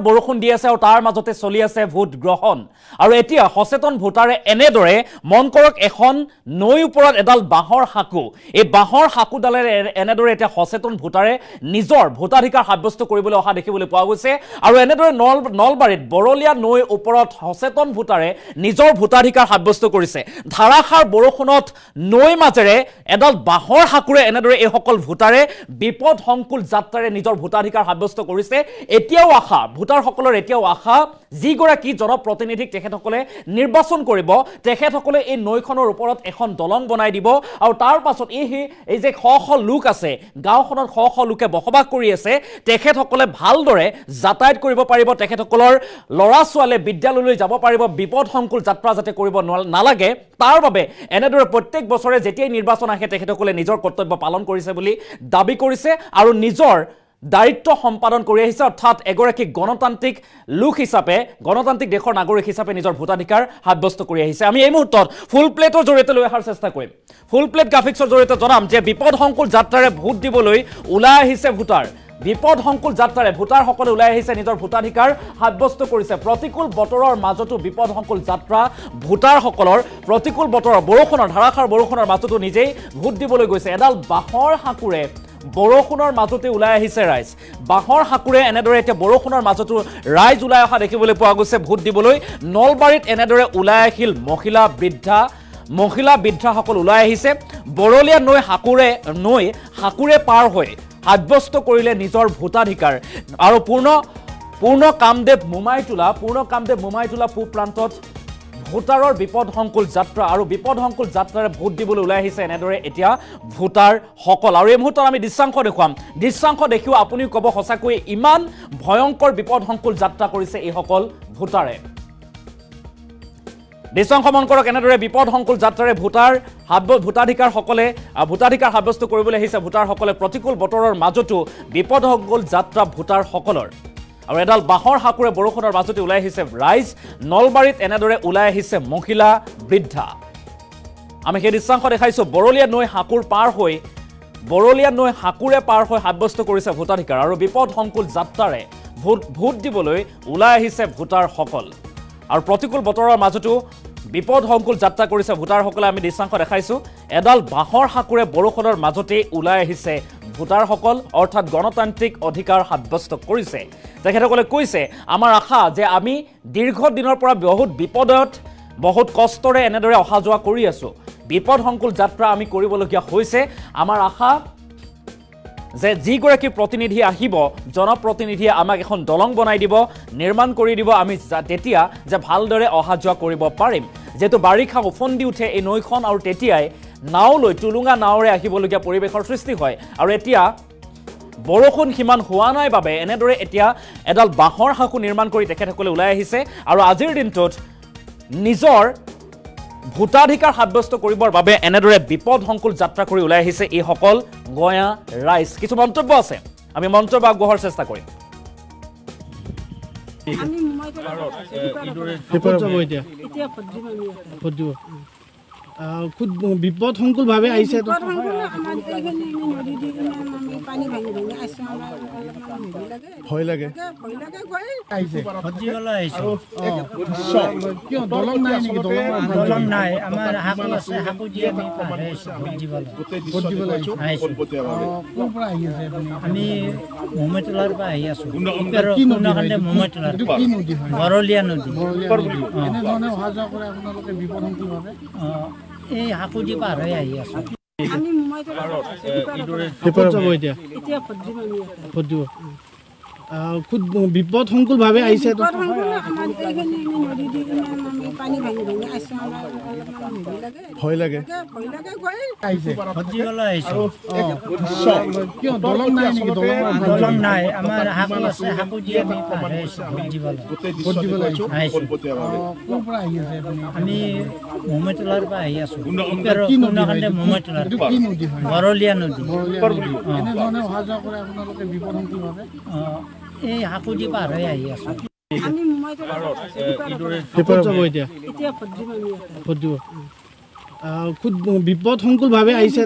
বৰষুণ দি আছে আৰু তাৰ মাজতে চলি আছে ভোট গ্ৰহণ আৰু এতিয়া সচেতন ভোটাৰে এনেদৰে মন কৰক এখন নৈ ওপৰত এডাল বাঁহৰ হাকু এই বাঁহৰ হাকুডালেৰে এনেদৰে এতিয়া সচেতন ভোটাৰে নিজৰ ভোটাধিকাৰ সাব্যস্ত কৰিবলৈ অহা দেখিবলৈ পোৱা গৈছে আৰু এনেদৰে নলবাৰীত বৰলীয়া নৈ ওপৰত সচেতন ভোটাৰে নিজৰ ভোটাধিকাৰ সাব্যস্ত কৰিছে ধাৰাসাৰ বৰষুণত নৈ মাজেৰে এডাল বাঁহৰ হাকুৰে এনেদৰে এই সকল ভোটাৰে বিপদ সংকুল যাত্ৰাৰে নিজৰ ভোটাধিকাৰ সাব্যস্ত কৰিছে এতিয়াও আশা ভোটাৰসকলৰ এতিয়াও আশা যিগৰাকী জনপ্ৰতিনিধিক তেখেতসকলে নিৰ্বাচন কৰিব তেখেতসকলে এই নৈখনৰ ওপৰত এখন দলং বনাই দিব আৰু তাৰ পাছত এই যে শ শ লোক আছে গাঁওখনত শ শ লোকে বসবাস কৰি আছে তেখেতসকলে ভালদৰে যাতায়াত কৰিব পাৰিব তেখেতসকলৰ ল'ৰা ছোৱালীয়ে বিদ্যালয়লৈ যাব পাৰিব বিপদ সংকুল যাত্ৰা যাতে কৰিব নালাগে তাৰ বাবে এনেদৰে প্ৰত্যেক বছৰে যেতিয়াই নিৰ্বাচন আহে তেখেতসকলে নিজৰ কৰ্তব্য পালন কৰিছে বুলি দাবী কৰিছে আৰু নিজৰ দায়িত্ব সম্পাদন কৰি আহিছে অৰ্থাৎ এগৰাকী গণতান্ত্ৰিক লোক হিচাপে গণতান্ত্ৰিক দেশৰ নাগৰিক হিচাপে নিজৰ ভোটাধিকাৰ সাব্যস্ত কৰি আহিছে আমি এই মুহূৰ্তত ফুল প্লেটৰ জৰিয়তে লৈ অহাৰ চেষ্টা কৰিম ফুল প্লেট গ্ৰাফিক্সৰ জৰিয়তে জনাম যে বিপদ সংকুল যাত্ৰাৰে ভোট দিবলৈ ওলাই আহিছে ভোটাৰ বিপদ সংকুল যাত্ৰাৰে ভোটাৰসকলে ওলাই আহিছে নিজৰ ভোটাধিকাৰ সাব্যস্ত কৰিছে প্ৰতিকূল বতৰৰ মাজতো বিপদ সংকুল যাত্ৰা ভোটাৰসকলৰ প্ৰতিকূল বতৰৰ বৰষুণৰ ধাৰাসাৰ বৰষুণৰ মাজতো নিজেই ভোট দিবলৈ গৈছে এডাল বাঁহৰ হাকুৰে বৰষুণৰ মাজতে ওলাই আহিছে ৰাইজ বাঁহৰ হাকুৰে এনেদৰে এতিয়া বৰষুণৰ মাজতো ৰাইজ ওলাই অহা দেখিবলৈ পোৱা গৈছে ভোট দিবলৈ নলবাৰীত এনেদৰে ওলাই আহিল মহিলা বৃদ্ধাসকল ওলাই আহিছে বৰলীয়া নৈ হাকুৰে পাৰ হৈ সাব্যস্ত কৰিলে নিজৰ ভোটাধিকাৰ আৰু পূৰ্ণ কামদেৱ মোমাই তোলা পূব প্ৰান্তত ভোটাৰৰ বিপদ সংকুল যাত্ৰা আৰু বিপদ সংকুল যাত্ৰাৰে ভোট দিবলৈ ওলাই আহিছে এনেদৰে এতিয়া ভোটাৰসকল আৰু এই মুহূৰ্তত আমি দৃশ্যাংশ দেখুৱাম দৃশ্যাংশ দেখিও আপুনি ক'ব সঁচাকৈ ইমান ভয়ংকৰ বিপদ সংকুল যাত্ৰা কৰিছে এই সকল ভোটাৰে দৃশ্যাংশ মন কৰক এনেদৰে বিপদ সংকুল যাত্ৰাৰে ভোটাধিকাৰ সাব্যস্ত কৰিবলৈ আহিছে ভোটাৰসকলে প্ৰতিকূল বতৰৰ মাজতো বিপদ সংকুল যাত্ৰা ভোটাৰসকলৰ আৰু এডাল বাঁহৰ হাকুৰে বৰষুণৰ মাজতে ওলাই আহিছে ৰাইজ নলবাৰীত এনেদৰে ওলাই আহিছে মহিলা বৃদ্ধা আমি সেই দৃশ্যাংশ দেখাইছো বৰলীয়া নৈ হাকুৰে পাৰ হৈ সাব্যস্ত কৰিছে ভোটাধিকাৰ আৰু বিপদ সংকুল যাত্ৰাৰে ভোট দিবলৈ ওলাই আহিছে ভোটাৰসকল আৰু প্ৰতিকূল বতৰৰ মাজতো বিপদ সংকুল যাত্ৰা কৰিছে ভোটাৰসকলে আমি দৃশ্যাংশ দেখাইছো এডাল বাঁহৰ হাকুৰে বৰষুণৰ মাজতে ওলাই আহিছে ভোটাৰসকল অৰ্থাৎ গণতান্ত্ৰিক অধিকাৰ সাব্যস্ত কৰিছে তেখেতসকলে কৈছে আমাৰ আশা যে আমি দীৰ্ঘ দিনৰ পৰা বহুত বিপদত বহুত কষ্টৰে এনেদৰে অহা যোৱা কৰি আছো বিপদ সংকুল যাত্ৰা আমি কৰিবলগীয়া হৈছে আমাৰ আশা যে যিগৰাকী প্ৰতিনিধি আহিব জনপ্ৰতিনিধিয়ে আমাক এখন দলং বনাই দিব নিৰ্মাণ কৰি দিব আমি তেতিয়া যে ভালদৰে অহা যোৱা কৰিব পাৰিম যেহেতু বাৰিষা উফন্দি উঠে এই নৈখন আৰু তেতিয়াই নাওলৈ টুলুঙা নাওৰে আহিবলগীয়া পৰিৱেশৰ সৃষ্টি হয় আৰু এতিয়া বৰষুণ সিমান হোৱা নাই বাবে এনেদৰে এতিয়া এডাল বাঁহৰ হাকু নিৰ্মাণ কৰি তেখেতসকলে ওলাই আহিছে আৰু আজিৰ দিনটোত নিজৰ ভোটাধিকাৰ সাব্যস্ত কৰিবৰ বাবে এনেদৰে বিপদ সংকুল যাত্ৰা কৰি ওলাই আহিছে এই সকল গঞা ৰাইজ কিছু মন্তব্য আছে আমি মন্তব্য আগবঢ়াৰ চেষ্টা কৰিম খুব বিপদ সংকুল ভাবে আহিছে ভয় লাগে দলং নাই আমাৰ হাকু আছে হাকু দিয়ে আমি মোমাইতলাৰ পৰা আহি আছো বৰলীয়া নদী এই হাকু দি পাৰ হৈ আহি আছো খুব বিপদ সংকুল ভাবে আহিছে ভয় লাগে দলং নাই আমাৰ হাকু আছে হাকু দিয়ে আমি মোমাইতলাৰ পৰা আহি আছো মোমাইতলাৰ বৰলীয়া নদী এই হাকু দি পাৰ হৈ আহি আছো খুব বিপদ সংকুল ভাবে আহিছে